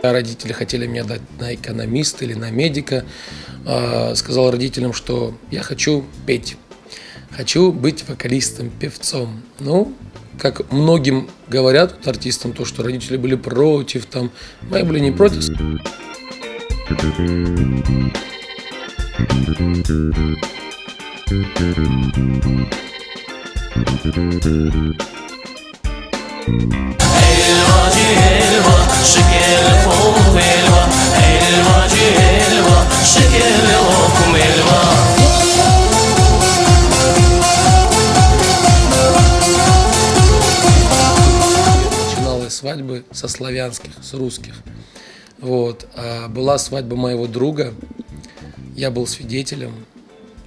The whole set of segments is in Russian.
Родители хотели меня дать на экономиста или на медика. Сказал родителям, что я хочу петь, хочу быть вокалистом, певцом. Ну, как многим говорят вот, артистам, то, что родители были против, там, мои были не против. Начиналась свадьбы со славянских, с русских. Вот. А была свадьба моего друга, я был свидетелем,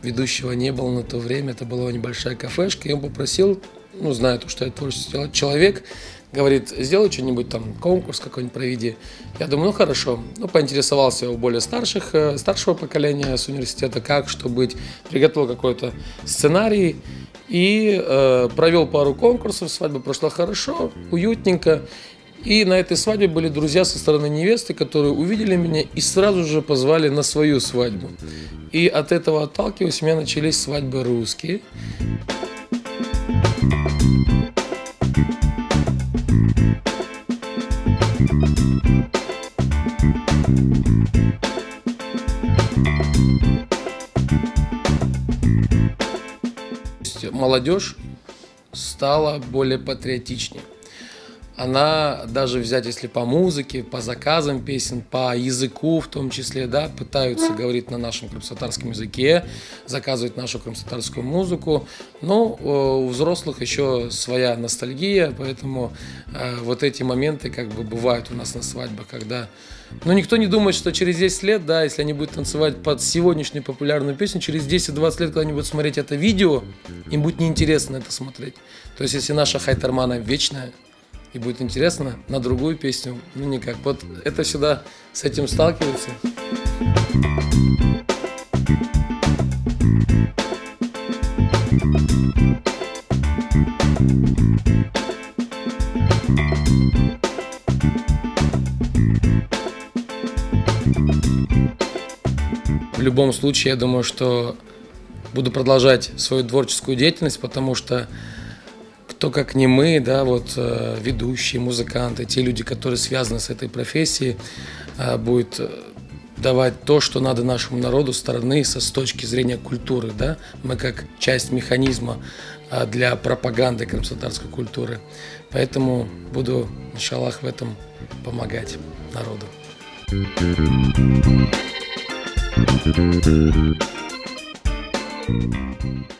ведущего не было на то время, это была небольшая кафешка, и он попросил, ну, зная то, что я творческий человек, говорит, сделай что-нибудь там, конкурс какой-нибудь проведи. Я думаю, ну хорошо. Ну, поинтересовался у более старшего поколения с университета, как, что быть. Приготовил какой-то сценарий и провел пару конкурсов. Свадьба прошла хорошо, уютненько. И на этой свадьбе были друзья со стороны невесты, которые увидели меня и сразу же позвали на свою свадьбу. И от этого отталкиваясь, у меня начались свадьбы русские. Молодежь стала более патриотичнее. Она даже взять, если по музыке, по заказам песен, по языку в том числе, да, пытаются говорить на нашем крымско-татарском языке, заказывать нашу крымско-татарскую музыку. Но у взрослых еще своя ностальгия, поэтому вот эти моменты как бы бывают у нас на свадьбах, когда... Но никто не думает, что через 10 лет, да, если они будут танцевать под сегодняшнюю популярную песню, через 10-20 лет, когда они будут смотреть это видео, им будет неинтересно это смотреть. То есть, если наша Хайтармана вечная, и будет интересно на другую песню, ну никак. Вот это всегда с этим сталкивается. В любом случае, я думаю, что буду продолжать свою творческую деятельность, потому что кто как не мы, да, вот ведущие, музыканты, те люди, которые связаны с этой профессией, будет давать то, что надо нашему народу стороны с точки зрения культуры, да. Мы как часть механизма для пропаганды крымско-татарской культуры. Поэтому буду, иншаллах, в этом помогать народу. Thank you.